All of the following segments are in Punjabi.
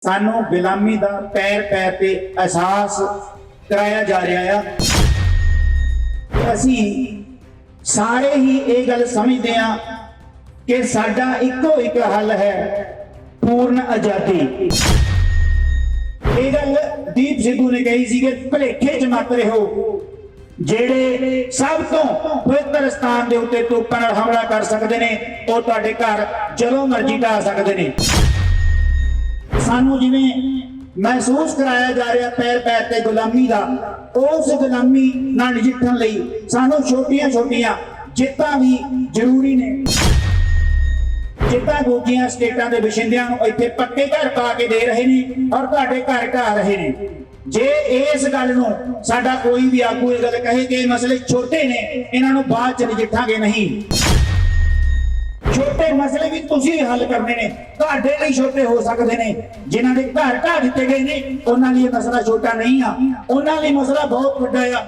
सानू गुलामी का पैर पैर ते एहसास कराया जा रहा है। असी सारे ही ये गल समझते हैं कि साडा इको एक हल है, पूर्ण आजादी। ये गल दीप सिद्धू ने कही सी कि भुलेखे च मत रहो, जेड़े सब तो पवित्र स्थान के उत्ते तोपां नाल हमला कर सकते हैं वो तुहाडे घर जदों मर्जी ढा सकते हैं। सानू जिवें महसूस कराया जा रहा पैर पैर ते गुलामी का, उस गुलामी नाल नजिठण लई सानू छोटियां छोटियां जित्तां भी जरूरी ने। जिद्दां दूजियां स्टेटां दे बशिंदियां नूं इत्थे पक्के घर पा के दे रहे ने और तुहाडे घर ढा रहे ने। जे इस गल नूं साडा कोई भी आगू इह गल कहे कि मसले छोटे ने, इन्हां नूं बाਅद च नजिठांगे नहीं। छोटे मसले भी तुसीं हल करने ने, तुहाडे लई छोटे हो सकदे ने। जिन्हां दे घर ढा दित्ते गए ने उन्हां लई मसला छोटा नहीं आ, उन्हां लई मसला बहुत वड्डा आ।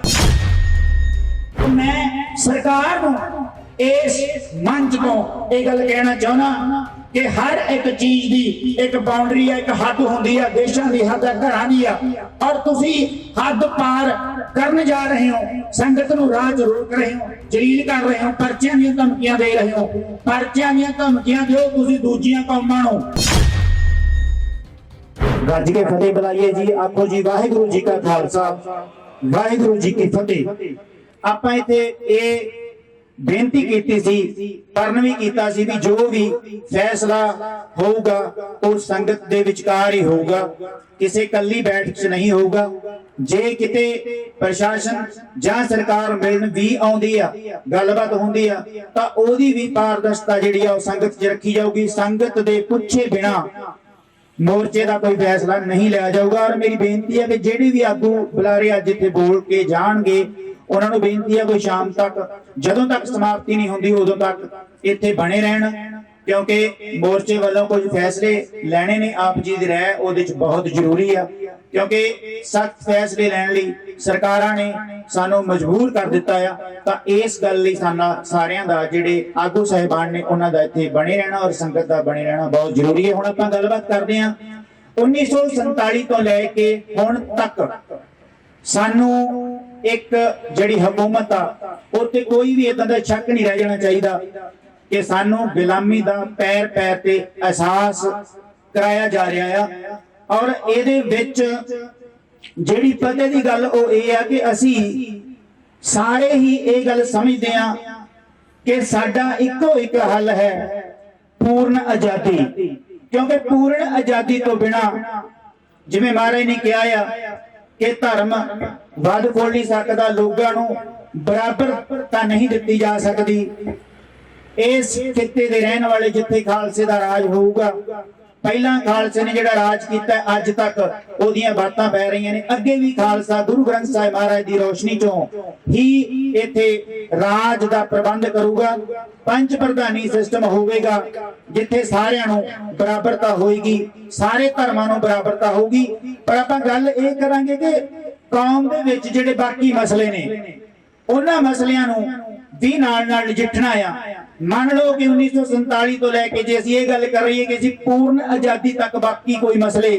मैं सरकार नूं इस मंच तो यह गल कहना चाहना कि हर एक चीज की एक बाउंड्री है, एक हद होंदी है। देशों की हद है, घरां दी है, और तुसी हद पार करने जा रहे हो। संगत नूं राह च रोक रहे हो, जलील कर रहे हो, पर्चियां दी धमकियां दे रहे हो। पर्चियां दी धमकियां दिओ तुसी दूजियां कौमां नूं। गज के फतेह बुलाइए जी। आखो जी वाहिगुरू जी का खालसा, वाहिगुरू जी की फतेह। आपां इत्थे ये बेनती की सी, परण भी कीता सी भी जो भी फैसला होगा वो संगत दे विचकार ही होगा, किसी कल्ली बैठक च नहीं होगा। जे किते प्रशासन जां सरकार मिलन भी आउंदी आ, गलबात हुंदी आ, तां ओदी भी पारदर्शिता जिहड़ी आ संगत च रखी जाऊगी। संगत दे पुछे बिना मोर्चे का कोई फैसला नहीं लिया जाऊगा। और मेरी बेनती है कि जेडे भी आगू बुलारे अज इत्थे बोल के जाणगे, उन्होंने बेनती है कोई शाम तक जदों तक समाप्ति नहीं होंदी उदों तक इत्थे बने रहन, क्योंकि मोर्चे वालों कुछ फैसले लैणे ने। आप जी दी राय उहदे च बहुत जरूरी है, क्योंकि सख्त फैसले लैण लई सरकारां ने सानू मजबूर कर दिता है। तां इस गल लई सारियां दा जिहड़े आगू साहिबान ने उन्हां दा इत्थे बने रहना और संगत दा बने रहना बहुत जरूरी है। हुण आपां गलबात करदे हां 1947 तो लैके हुण तक सानू एक जड़ी हुकूमत आ उत्ते कोई भी इदां दा शक नहीं रह जाना चाहिए कि सानू गुलामी दा पैर पैर ते एहसास कराया जा रहा है। और इहदे विच जड़ी पते दी गल ओ इह है कि असी सारे ही ये गल समझदे हां कि साडा इको एक हल है, पूर्ण आजादी। क्योंकि पूर्ण आजादी तो बिना जिवें महाराज ने कहा है कि धर्म वध फुल नहीं सकता, लोगों नूं बराबरता नहीं दिती जा सकती। इस खिते दे रहने वाले जिथे खालसे दा राज होऊगा, पहला खालसे ने जिहड़ा राज कीता अज तक ओदियां बातां पै रहीआं ने। अगे भी खालसा गुरु ग्रंथ साहिब महाराज दी रोशनी चों ही इथे राज दा प्रबंध करूगा। पंच प्रधानी सिस्टम होवेगा जिथे सारिआं नूं बराबरता होएगी, सारे धर्मां नूं बराबरता होगी। पर आपां गल इह करांगे कि कौम दे विच जिहड़े बाकी मसले ने उन्हां मसलियां नूं भी नाल नाल नजिठना आ। मान लो कि 1947 तो लैके जे असीं ये गल कर रही है कि पूर्ण आजादी तक बाकी कोई मसले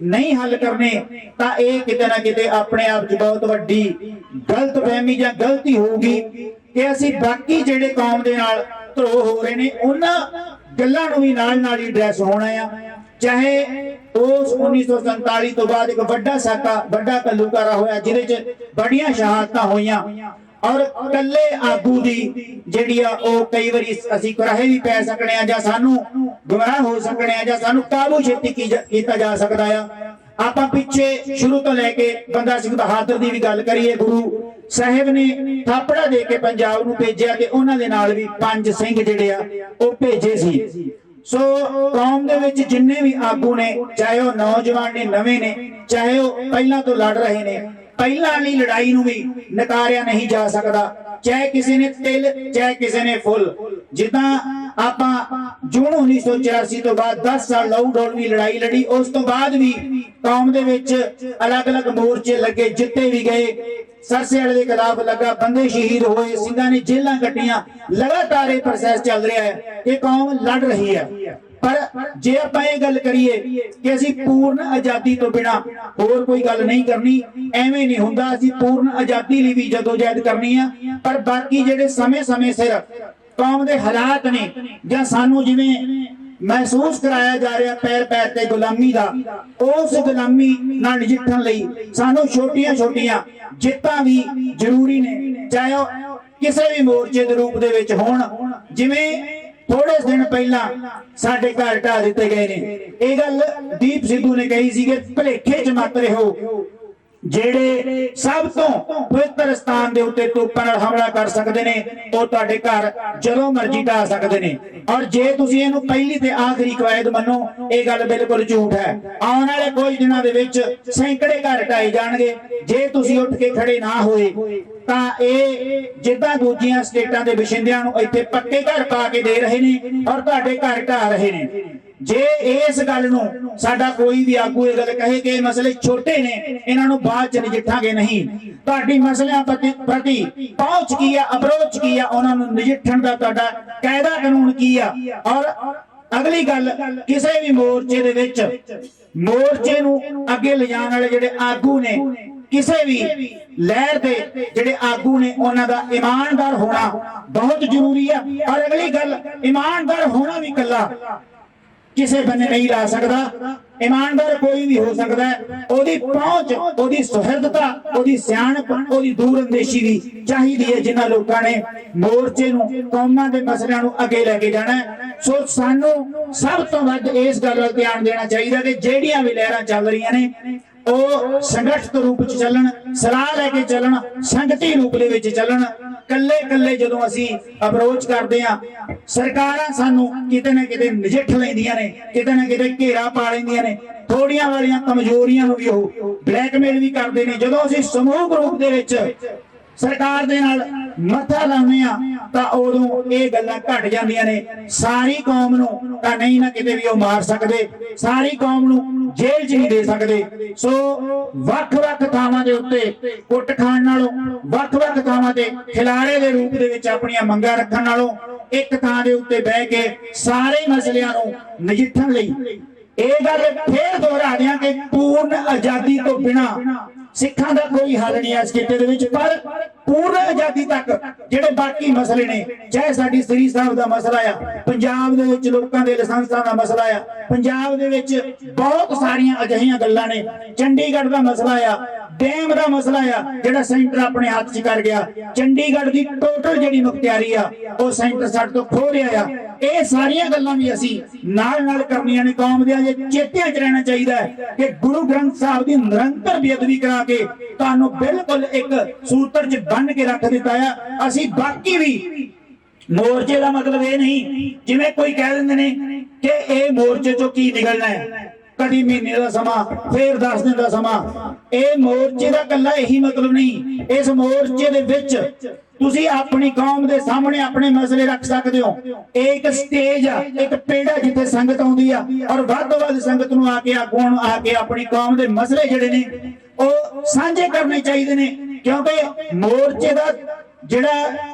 नहीं हल करने, तां इह किते ना किते अपने आप च बहुत वड्डी गलतफहमी जां गलती होगी कि असीं बाकी जिहड़े कौम दे नाल धरो हो रहे ने उन्हां गल्लां नूं भी नाल नाल ही एड्रैस होना आ। चाहे उस 1947 तो बाद एक वड्डा साका वड्डा कल्लूकारा होया जिहदे च बड़ियां शहादतां होईयां और कल्ले आगू दी जिहड़ी आ ओ कई वारी असीं कराहे भी पै सकने आ जां सानू गुमराह हो सकने आ जां सानू काबू छेती कीता जा सकदा आ। आपां पिछे शुरू तो लैके बंदा सिंह बहादुर दी भी गल करिए, गुरु साहिब ने थापड़ा दे के पंजाब नूं भेजिआ ते उन्हां दे नाल भी 5 सिंह जिहड़े आ ओ भेजे सी। सो कौम दे विच जिन्ने भी आगू ने, चाहे वो नौजवान ने, नवे ने, चाहे वो पहला तो लड़ रहे ने, पहला वाली लड़ाई नूं भी नकारिया नहीं जा सकता। चाहे किसी ने तिल, चाहे किसी ने फुल। जिद्दां आपां जून 1984 तो बाद 10 साल लहू डोलवी लड़ाई लड़ी, उस तो बाद भी कौम दे विच अलग अलग मोर्चे लगे, जिते भी गए। सरसे वाले के खिलाफ लगा, बंदे शहीद होए, सिंघां ने जेलां कट्टियां। लगातार ये प्रोसैस चल रहा है कि कौम लड़ रही है। पर जे ਆਪਾਂ ਇਹ ਗੱਲ ਕਰੀਏ ਕਿ ਅਸੀਂ ਪੂਰਨ ਆਜ਼ਾਦੀ ਤੋਂ ਬਿਨਾ ਹੋਰ ਕੋਈ ਗੱਲ ਨਹੀਂ ਕਰਨੀ, ਐਵੇਂ ਨਹੀਂ ਹੁੰਦਾ। ਅਸੀਂ ਪੂਰਨ ਆਜ਼ਾਦੀ ਲਈ ਵੀ ਜਦੋਜਹਿਦ ਕਰਨੀ ਆ, ਪਰ ਬਾਕੀ ਜਿਹੜੇ ਸਮੇਂ-ਸਮੇਂ ਸਿਰ ਕੌਮ ਦੇ ਹਾਲਾਤ ਨੇ ਜਾਂ ਸਾਨੂੰ ਜਿਵੇਂ महसूस कराया जा रहा पैर पैर ते गुलामी दा, उस गुलामी नाल नजिठण लई सानू छोटियां छोटियां जित्तां भी जरूरी ने, चाहे किसी भी मोर्चे दे रूप दे विच होण। जिवें थोड़े दिन पहला साडे घर ढा दिते गए ने, ये गल दीप सिद्धू ने कही सी कि भुलेखे च मत रहो, ਜਿਹੜੇ ਸਭ ਤੋਂ ਪਵਿੱਤਰ ਸਥਾਨ ਦੇ ਉੱਤੇ ਤੋਪਾਂ ਨਾਲ ਹਮਲਾ ਕਰ ਸਕਦੇ ਨੇ ਉਹ ਤੁਹਾਡੇ ਘਰ ਜਦੋਂ ਮਰਜ਼ੀ ਢਾ ਸਕਦੇ ਨੇ। ਔਰ ਜੇ ਤੁਸੀਂ ਇਹਨੂੰ ਪਹਿਲੀ ਤੇ ਆਖਰੀ ਕਵਾਇਦ ਮੰਨੋ, ਇਹ ਗੱਲ ਬਿਲਕੁਲ ਝੂਠ ਹੈ। ਆਉਣ ਵਾਲੇ ਕੁਝ ਦਿਨਾਂ ਦੇ ਵਿੱਚ ਸੈਂਕੜੇ ਘਰ ਢਾਏ ਜਾਣਗੇ ਜੇ ਤੁਸੀਂ ਉੱਠ ਕੇ ਖੜੇ ਨਾ ਹੋਏ ਤਾਂ। ਇਹ ਜਿੱਦਾਂ ਦੂਜੀਆਂ ਸਟੇਟਾਂ ਦੇ ਵਸਿੰਦਿਆਂ ਨੂੰ ਇੱਥੇ ਪੱਕੇ ਘਰ ਪਾ ਕੇ ਦੇ ਰਹੇ ਨੇ ਔਰ ਤੁਹਾਡੇ ਘਰ ਢਾ ਰਹੇ ਨੇ। ਜੇ ਇਸ ਗੱਲ ਨੂੰ ਸਾਡਾ ਕੋਈ ਵੀ ਆਗੂ ਇਹ ਗੱਲ ਕਹੇ ਕਿ ਇਹ ਮਸਲੇ ਛੋਟੇ ਨੇ, ਇਹਨਾਂ ਨੂੰ ਬਾਅਦ ਚ ਨਜਿੱਠਾਂਗੇ, ਨਹੀਂ। ਤੁਹਾਡੀ ਮਸਲਿਆਂ ਪ੍ਰਤੀ ਪਹੁੰਚ ਕੀ ਆ, ਅਪਰੋਚ ਕੀ ਆ, ਉਹਨਾਂ ਨੂੰ ਨਜਿੱਠਣ ਦਾ ਤੁਹਾਡਾ ਕਾਇਦਾ ਕਾਨੂੰਨ ਕੀ ਆ। ਔਰ ਅਗਲੀ ਗੱਲ, ਕਿਸੇ ਵੀ ਮੋਰਚੇ ਦੇ ਵਿੱਚ ਮੋਰਚੇ ਨੂੰ ਅੱਗੇ ਲਿਜਾਣ ਵਾਲੇ ਜਿਹੜੇ ਆਗੂ ਨੇ, ਕਿਸੇ ਵੀ ਲਹਿਰ ਦੇ ਜਿਹੜੇ ਆਗੂ ਨੇ, ਉਹਨਾਂ ਦਾ ਈਮਾਨਦਾਰ ਹੋਣਾ ਬਹੁਤ ਜ਼ਰੂਰੀ ਆ। ਔਰ ਅਗਲੀ ਗੱਲ, ਈਮਾਨਦਾਰ ਹੋਣਾ ਵੀ ਇਕੱਲਾ ਕਿਸੇ ਬੰਨੇ ਨਹੀਂ ਲਾ ਸਕਦਾ। ईमानदार कोई भी हो सकता है, ओदी पहुंच, ओदी सुहृदता, ओदी सियाणप, ओदी दूरअंदेशी भी चाहिए है जिन्हां लोकां ने मोर्चे नूं कौमां दे मसलिआं नूं अगे लैके जाना है। सो सानू सब तो वध इस गल वल ध्यान देना चाहिए कि ਜਿਹੜੀਆਂ भी लहरां चल रही ने ਉਹ ਸੰਗਠਿਤ रूप च ਚੱਲਣ, सलाह लैके ਚੱਲਣ, संगती रूप दे विच ਚੱਲਣ। ਕੱਲੇ ਕੱਲੇ ਜਦੋਂ ਅਸੀਂ ਅਪਰੋਚ ਕਰਦੇ ਆ, ਸਰਕਾਰਾਂ ਸਾਨੂੰ ਕਿਤੇ ਨਾ ਕਿਤੇ ਨਜਿੱਠ ਲੈਂਦੀਆਂ ਨੇ, ਕਿਤੇ ਨਾ ਕਿਤੇ ਘੇਰਾ ਪਾ ਲੈਂਦੀਆਂ ਨੇ। ਥੋੜੀਆਂ ਵਾਲੀਆਂ ਕਮਜ਼ੋਰੀਆਂ ਨੂੰ ਵੀ ਉਹ ਬਲੈਕਮੇਲ ਵੀ ਕਰਦੇ ਨੇ। ਜਦੋਂ ਅਸੀਂ ਸਮੂਹ ਰੂਪ ਦੇ ਵਿੱਚ सरकार दे नाल मथा लाउने आ तां उदों ये गल्लां घट जांदियां ने। सारी कौम नूं तां नहीं ना किते भी ओ मार सकदे, सारी कौम नूं जेल च नहीं दे सकदे। सो वख-वख थावां दे उत्ते कुट खाण नालों, वख-वख थावां ते खिलाड़े दे रूप दे विच अपणीआं मंगां रखण नालों एक थां दे उत्ते बैठ के सारे मसलिआं नूं नजिठण लई ਇਹ ਗੱਲ ਫੇਰ ਦੁਹਰਾ ਦਿਆਂ ਕਿ ਪੂਰਨ ਆਜ਼ਾਦੀ ਤੋਂ ਬਿਨਾ ਸਿੱਖਾਂ ਦਾ ਕੋਈ ਹੱਲ ਨਹੀਂ ਇਸ ਖਿੱਤੇ ਦੇ ਵਿੱਚ। ਪਰ ਪੂਰਨ ਆਜ਼ਾਦੀ ਤੱਕ ਜਿਹੜੇ ਬਾਕੀ ਮਸਲੇ ਨੇ, ਚਾਹੇ ਸਾਡੀ ਸ੍ਰੀ ਸਾਹਿਬ ਦਾ ਮਸਲਾ ਆ, ਪੰਜਾਬ ਦੇ ਵਿੱਚ ਲੋਕਾਂ ਦੇ ਲਾਇਸੈਂਸਾਂ ਦਾ ਮਸਲਾ ਆ, ਪੰਜਾਬ ਦੇ ਵਿੱਚ ਬਹੁਤ ਸਾਰੀਆਂ ਅਜਿਹੀਆਂ ਗੱਲਾਂ ਨੇ, ਚੰਡੀਗੜ੍ਹ ਦਾ ਮਸਲਾ ਆ, ਡੈਮ ਦਾ ਮਸਲਾ ਆ ਜਿਹੜਾ ਸੈਂਟਰ ਆਪਣੇ ਹੱਥ 'ਚ ਕਰ ਗਿਆ, ਚੰਡੀਗੜ੍ਹ ਦੀ ਟੋਟਲ ਜਿਹੜੀ ਮੁਖਤਿਆਰੀ ਆ ਉਹ ਸੈਂਟਰ ਸਾਡੇ ਤੋਂ ਖੋਹ ਰਿਹਾ ਆ। ਇਹ ਸਾਰੀਆਂ ਗੱਲਾਂ ਵੀ ਅਸੀਂ ਨਾਲ ਨਾਲ ਕਰਨੀਆਂ ਨੇ। ਕੌਮ ਦੇ ਚੇਤਿਆਂ 'ਚ ਰਹਿਣਾ ਚਾਹੀਦਾ ਹੈ ਕਿ ਗੁਰੂ ਗ੍ਰੰਥ ਸਾਹਿਬ ਦੀ ਨਿਰੰਤਰ ਬੇਅਦਬੀ ਕਰਾ ਕੇ ਤੁਹਾਨੂੰ ਬਿਲਕੁਲ ਇੱਕ ਸੂਤਰ 'ਚ ਬੰਨ ਕੇ ਰੱਖ ਦਿੱਤਾ ਆ। ਅਸੀਂ ਬਾਕੀ ਵੀ ਮੋਰਚੇ ਦਾ ਮਤਲਬ ਇਹ ਨਹੀਂ ਜਿਵੇਂ ਕੋਈ ਕਹਿ ਦਿੰਦੇ ਨੇ ਕਿ ਇਹ ਮੋਰਚੇ 'ਚੋਂ ਕੀ ਨਿਕਲਣਾ ਹੈ, कभी महीने का समा, फिर 10 दिन का समा। ਇਹ मोर्चे का कला यही मतलब नहीं। इस मोर्चे दे विच तुसी अपनी कौम दे सामने अपने मसले रख सकते हो। एक स्टेज आ, एक पेड़ा जिथे संगत आउंदी आ और वध तो वध संगत नूं आके आगूआं नूं आके अपनी कौम दे मसले जिहड़े ने ਉਹ ਸਾਂਝੇ करने चाहिए ने। क्योंकि मोर्चे का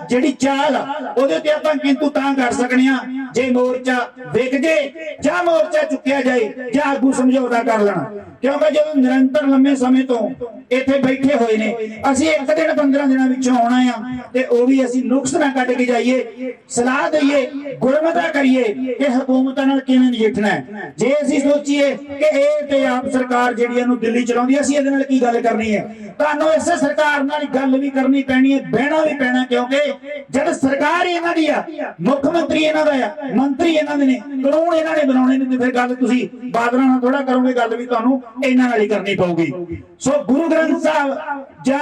ਜਿਹੜੀ ਚਾਲ ਆ ਉਹਦੇ ਤੇ ਆਪਾਂ ਕਿੰਤੂ ਤਾਂ ਕਰ ਸਕਣੇ ਆ ਜੇ ਮੋਰਚਾ ਵਿਕ ਜੇ ਜਾਂ ਮੋਰਚਾ ਚੁੱਕਿਆ ਜਾਏ ਜਾਂ ਆਗੂ ਸਮਝੌਤਾ ਕਰ ਲੈਣਾ। ਕਿਉਂਕਿ ਜਦੋਂ ਨਿਰੰਤਰ ਲੰਮੇ ਸਮੇਂ ਤੋਂ ਇੱਥੇ ਬੈਠੇ ਹੋਏ ਨੇ, ਅਸੀਂ ਇੱਕ ਦਿਨ 15 ਦਿਨਾਂ ਵਿੱਚੋਂ ਆਉਣਾ ਆ ਤੇ ਉਹ ਵੀ ਅਸੀਂ ਨੁਕਸ ਨਾ ਕੱਢ ਕੇ ਜਾਈਏ, ਸਲਾਹ ਦਈਏ, ਗੁਰਮਤਾ ਕਰੀਏ ਕਿ ਹਕੂਮਤਾਂ ਨਾਲ ਕਿਵੇਂ ਨਜਿੱਠਣਾ ਹੈ। ਜੇ ਅਸੀਂ ਸੋਚੀਏ ਕਿ ਇਹ ਤੇ ਆਪ ਸਰਕਾਰ ਜਿਹੜੀ ਇਹਨੂੰ ਦਿੱਲੀ ਚਲਾਉਂਦੀ, ਅਸੀਂ ਇਹਦੇ ਨਾਲ ਕੀ ਗੱਲ ਕਰਨੀ ਹੈ। ਤੁਹਾਨੂੰ ਇਸੇ ਸਰਕਾਰ ਨਾਲ ਗੱਲ ਵੀ ਕਰਨੀ ਪੈਣੀ ਹੈ, ਬਹਿਣਾ ਵੀ ਪੈਣਾ। क्योंकि जब सरकार इन्हां दी आ, मुख मंत्री इन्हां दा आ, मंत्री इन्हां दे ने, कानून इन्हां ने बनाउणे ने, फिर गल तुसीं बादलां नाल थोड़ा करोगे, गल भी तुहानूं इन्हां नाल ही करनी पऊगी। सो गुरु ग्रंथ साहब जां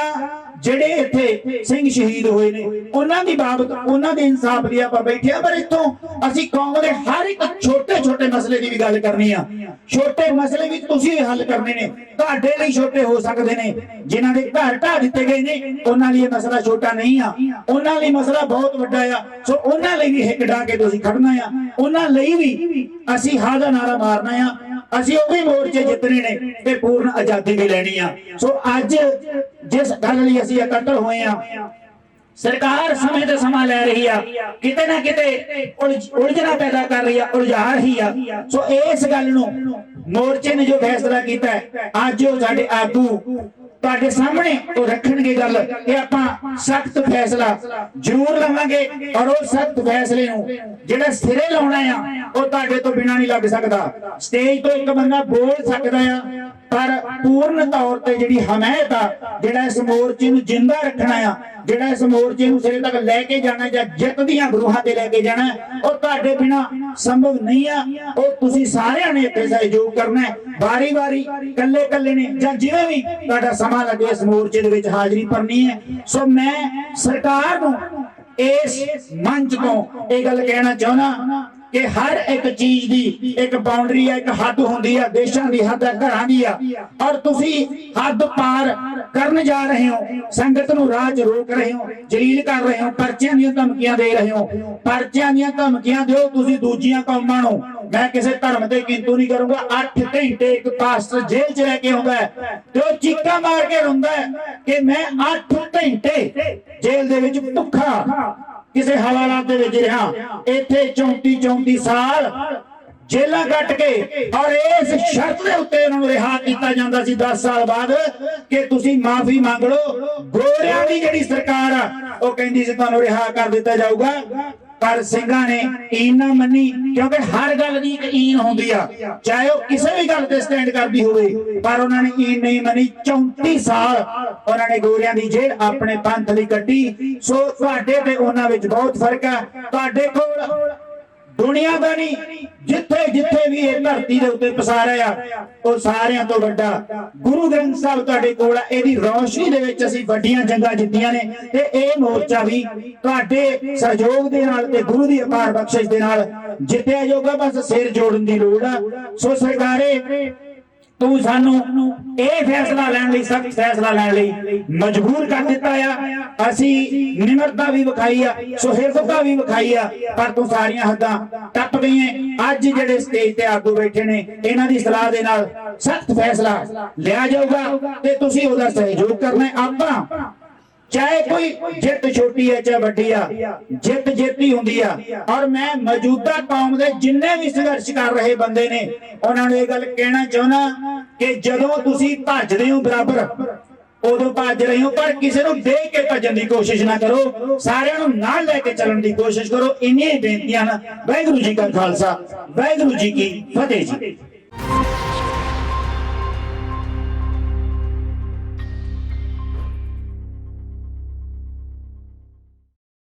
ਜਿਹੜੇ ਇੱਥੇ ਸਿੰਘ ਸ਼ਹੀਦ ਹੋਏ ਨੇ ਉਹਨਾਂ ਦੀ ਬਾਬਤ, ਉਹਨਾਂ ਦੇ ਇਨਸਾਫ ਲਈ ਆਪਾਂ ਬੈਠੇ ਆ। ਪਰ ਇੱਥੋਂ ਅਸੀਂ ਕੌਮ ਦੇ ਹਰ ਇੱਕ ਛੋਟੇ ਛੋਟੇ ਮਸਲੇ ਦੀ ਵੀ ਗੱਲ ਕਰਨੀ ਆ। ਛੋਟੇ ਮਸਲੇ ਵੀ ਤੁਸੀਂ ਹੱਲ ਕਰਨੇ ਨੇ, ਤੁਹਾਡੇ ਲਈ ਛੋਟੇ ਹੋ ਸਕਦੇ ਨੇ। ਜਿਨ੍ਹਾਂ ਦੇ ਘਰ ਢਾਹ ਦਿੱਤੇ ਗਏ ਨੇ ਉਹਨਾਂ ਲਈ ਇਹ ਮਸਲਾ ਛੋਟਾ ਨਹੀਂ ਆ, ਉਹਨਾਂ ਲਈ ਮਸਲਾ ਬਹੁਤ ਵੱਡਾ ਆ। ਸੋ ਉਹਨਾਂ ਲਈ ਵੀ ਹਿੱਕ ਢਾਹ ਕੇ ਤੁਸੀਂ ਖੜਨਾ ਆ, ਉਹਨਾਂ ਲਈ ਵੀ ਅਸੀਂ ਹਾਂ ਦਾ ਨਾਰਾ ਮਾਰਨਾ ਆ। ਅਸੀਂ ਉਹ ਵੀ ਮੋਰਚੇ ਜਿੱਤਣੇ ਨੇ ਤੇ ਪੂਰਨ ਆਜ਼ਾਦੀ ਵੀ ਲੈਣੀ ਆ। ਸੋ ਅੱਜ जिस गल लई असीं इकट्ठे होए आ ਸਰਕਾਰ ਸਮੇਂ ਤੇ ਸਮਾਂ ਲੈ ਰਹੀ ਆ, ਕਿਤੇ ਨਾ ਕਿਤੇ ਉਲਝਣਾ ਪੈਦਾ ਕਰ ਰਹੀ ਆ, ਉਲਝਾ ਰਹੀ ਆ। ਸੋ ਇਸ ਗੱਲ ਨੂੰ ਮੋਰਚੇ ਨੇ ਜੋ ਫੈਸਲਾ ਕੀਤਾ ਅੱਜ ਉਹ ਸਾਡੇ ਆਗੂ ਤੁਹਾਡੇ ਸਾਹਮਣੇ ਉਹ ਰੱਖਣਗੇ ਗੱਲ ਕਿ ਆਪਾਂ ਸਖਤ ਫੈਸਲਾ ਜ਼ਰੂਰ ਲਵਾਂਗੇ ਔਰ ਉਹ ਸਖਤ ਫੈਸਲੇ ਨੂੰ ਜਿਹੜਾ ਸਿਰੇ ਲਾਉਣਾ ਆ ਉਹ ਤੁਹਾਡੇ ਤੋਂ ਬਿਨਾਂ ਨਹੀਂ ਲੱਗ ਸਕਦਾ। ਸਟੇਜ ਤੋਂ ਇੱਕ ਬੰਦਾ ਬੋਲ ਸਕਦਾ ਆ ਪਰ ਪੂਰਨ ਤੌਰ ਤੇ ਜਿਹੜੀ ਹਮਾਇਤ ਆ, ਜਿਹੜਾ ਇਸ ਮੋਰਚੇ ਨੂੰ ਜਿੰਦਾ ਰੱਖਣਾ ਆ, ਜਿਹੜਾ ਇਸ ਮੋਰਚੇ ਨੂੰ ਸਿਰੇ ਤੱਕ ਲੈ ਕੇ ਜਾਣਾ ਜਾਂ ਜਿੱਤ ਦੀਆਂ ਬਰੂਹਾਂ ਤੇ ਲੈ ਕੇ ਜਾਣਾ, ਉਹ ਤੁਹਾਡੇ ਬਿਨਾਂ ਸੰਭਵ ਨਹੀਂ ਆ। ਉਹ ਤੁਸੀਂ ਸਾਰਿਆਂ ਨੇ ਇੱਥੇ ਸਹਿਯੋਗ ਕਰਨਾ ਹੈ, ਵਾਰੀ ਵਾਰੀ ਕੱਲੇ ਕੱਲੇ ਨੇ ਜਾਂ ਜਿਵੇਂ ਵੀ ਤੁਹਾਡਾ ਸਮਾਂ ਲੱਗੇ ਇਸ ਮੋਰਚੇ ਦੇ ਵਿੱਚ ਹਾਜ਼ਰੀ ਭਰਨੀ ਹੈ। ਸੋ ਮੈਂ ਸਰਕਾਰ ਨੂੰ ਇਸ ਮੰਚ ਤੋਂ ਇਹ ਗੱਲ ਕਹਿਣਾ ਚਾਹੁੰਦਾ ਕਿ ਹਰ ਇੱਕ ਚੀਜ਼ ਦੀ ਇੱਕ ਬਾਉਂਡਰੀ ਹੈ, ਇੱਕ ਹੱਦ ਹੁੰਦੀ ਹੈ, ਦੇਸ਼ਾਂ ਦੀ ਹੱਦ ਹੈ, ਘਰਾਂ ਦੀ ਆ, ਔਰ ਤੁਸੀਂ ਹੱਦ ਪਾਰ ਕਰਨ ਜਾ ਰਹੇ ਹੋ, ਸੰਗਤ ਨੂੰ ਰਾਹ 'ਚ ਰੋਕ ਰਹੇ ਹੋ, ਜਲੀਲ ਕਰ ਰਹੇ ਹੋ, ਪਰਚਿਆਂ ਦੀਆਂ ਧਮਕੀਆਂ ਦੇ ਰਹੇ ਹੋ। ਪਰਚਿਆਂ ਦੀਆਂ ਧਮਕੀਆਂ ਦਿਓ ਤੁਸੀਂ ਦੂਜੀਆਂ ਕੌਮਾਂ ਨੂੰ, ਮੈਂ ਕਿਸੇ ਧਰਮ ਤੇ ਕਿੰਤੂ ਨਹੀਂ ਕਰੂੰਗਾ। 8 ਘੰਟੇ ਇੱਕ ਪਾਸਟਰ ਜੇਲ੍ਹ 'ਚ ਰਹਿ ਕੇ ਆਉਂਦਾ ਹੈ ਤੇ ਉਹ ਚੀਕਾਂ ਮਾਰ ਕੇ ਰੋਂਦਾ ਹੈ ਕਿ ਮੈਂ 8 ਘੰਟੇ ਜੇਲ੍ਹ ਦੇ ਵਿੱਚ ਭੁੱਖਾ ਕਿਸੇ ਹਵਾਲਾਤ ਦੇ ਵਿੱਚ ਰਿਹਾ, ਇੱਥੇ 34 ਸਾਲ ਜੇਲਾਂ ਕੱਟ ਕੇ ਔਰ ਇਸ ਸ਼ਰਤ ਦੇ ਉੱਤੇ ਉਹਨਾਂ ਨੂੰ ਰਿਹਾ ਕੀਤਾ ਜਾਂਦਾ ਸੀ 10 ਸਾਲ ਬਾਅਦ ਕਿ ਤੁਸੀਂ ਮਾਫੀ ਮੰਗ ਲਓ। ਗੋਰਿਆਂ ਦੀ ਜਿਹੜੀ ਸਰਕਾਰ ਆ ਉਹ ਕਹਿੰਦੀ ਸੀ ਤੁਹਾਨੂੰ ਰਿਹਾ ਕਰ ਦਿੱਤਾ ਜਾਊਗਾ, ਪਰ ਸਿੰਘਾਂ ਨੇ ਈਨ ਨਾ ਮੰਨੀ, ਕਿਉਂਕਿ ਹਰ ਗੱਲ ਦੀ ਇੱਕ ਈਨ ਹੁੰਦੀ ਆ, ਚਾਹੇ ਉਹ ਕਿਸੇ ਵੀ ਗੱਲ ਤੇ ਸਟੈਂਡ ਕਰਦੀ ਹੋਵੇ, ਪਰ ਉਹਨਾਂ ਨੇ ਈਨ ਨਹੀਂ ਮੰਨੀ। 34 ਸਾਲ ਉਹਨਾਂ ਨੇ ਗੋਰਿਆਂ ਦੀ ਜੇਲ੍ਹ ਆਪਣੇ ਪੰਥ ਲਈ ਕੱਢੀ। ਸੋ ਤੁਹਾਡੇ ਤੇ ਉਹਨਾਂ ਵਿੱਚ ਬਹੁਤ ਫਰਕ ਆ। ਤੁਹਾਡੇ ਕੋਲ ਦੁਨੀਆ ਦਾ ਨਹੀਂ, ਜਿੱਥੇ ਜਿੱਥੇ ਵੀ ਇਹ ਧਰਤੀ ਦੇ ਉੱਤੇ ਪਸਾਰਿਆ ਆ ਉਹ ਸਾਰਿਆਂ ਤੋਂ ਵੱਡਾ ਗੁਰੂ ਗ੍ਰੰਥ ਸਾਹਿਬ ਤੁਹਾਡੇ ਕੋਲ ਆ। ਇਹਦੀ ਰੌਸ਼ਨੀ ਦੇ ਵਿੱਚ ਅਸੀਂ ਵੱਡੀਆਂ ਜੰਗਾਂ ਜਿੱਤੀਆਂ ਨੇ ਤੇ ਇਹ ਮੋਰਚਾ ਵੀ ਤੁਹਾਡੇ ਸਹਿਯੋਗ ਦੇ ਨਾਲ ਤੇ ਗੁਰੂ ਦੀ ਅਪਾਰ ਬਖਸ਼ਿਸ਼ ਦੇ ਨਾਲ ਜਿੱਤਿਆ ਜਾਊਗਾ। ਬਸ ਸਿਰ ਜੋੜਨ ਦੀ ਲੋੜ ਆ। ਸੋ ਸਰਕਾਰੇ ਤੂੰ ਸਾਨੂੰ ਇਹ ਫੈਸਲਾ ਲੈਣ ਲਈ, ਸਖਤ ਫੈਸਲਾ ਲੈਣ ਲਈ ਮਜਬੂਰ ਕਰ ਦਿੱਤਾ ਆ। ਅਸੀਂ ਨਿਮਰਤਾ ਵੀ ਵਿਖਾਈ ਆ, ਸੁਹਿਰਦਤਾ ਵੀ ਵਿਖਾਈ ਆ, ਪਰ ਤੂੰ ਸਾਰੀਆਂ ਹੱਦਾਂ ਟੱਪ ਗਈਆਂ। ਅੱਜ ਜਿਹੜੇ ਸਟੇਜ ਤੇ ਆਗੂ ਬੈਠੇ ਨੇ ਇਹਨਾਂ ਦੀ ਸਲਾਹ ਦੇ ਨਾਲ ਸਖਤ ਫੈਸਲਾ ਲਿਆ ਜਾਊਗਾ ਤੇ ਤੁਸੀਂ ਉਹਦਾ ਸਹਿਯੋਗ ਕਰਨਾ ਹੈ। ਆਪਾਂ ਚਾਹੇ ਕੋਈ ਜਿੱਤ ਛੋਟੀ ਹੈ ਚਾਹੇ ਵੱਡੀ ਆ, ਜਿੱਤ ਜਿੱਤੀ ਹੁੰਦੀ ਆ। ਔਰ ਮੈਂ ਮੌਜੂਦਾ ਕੌਮ ਦੇ ਜਿੰਨੇ ਵੀ ਸੰਘਰਸ਼ ਕਰ ਰਹੇ ਬੰਦੇ ਨੇ ਉਹਨਾਂ ਨੂੰ ਇਹ ਗੱਲ ਕਹਿਣਾ ਚਾਹੁੰਦਾ ਕਿ ਜਦੋਂ ਤੁਸੀਂ ਭੱਜਦੇ ਹੋ ਬਰਾਬਰ ਉਦੋਂ ਭੱਜ ਰਹੇ ਹੋ, ਪਰ ਕਿਸੇ ਨੂੰ ਦੇਖ ਕੇ ਭੱਜਣ ਦੀ ਕੋਸ਼ਿਸ਼ ਨਾ ਕਰੋ, ਸਾਰਿਆਂ ਨੂੰ ਨਾਲ ਲੈ ਕੇ ਚੱਲਣ ਦੀ ਕੋਸ਼ਿਸ਼ ਕਰੋ। ਇੰਨੀਆਂ ਹੀ ਬੇਨਤੀਆਂ ਹਨ। ਵਾਹਿਗੁਰੂ ਜੀ ਕਾ ਖਾਲਸਾ, ਵਾਹਿਗੁਰੂ ਜੀ ਕੀ ਫਤਿਹ ਜੀ।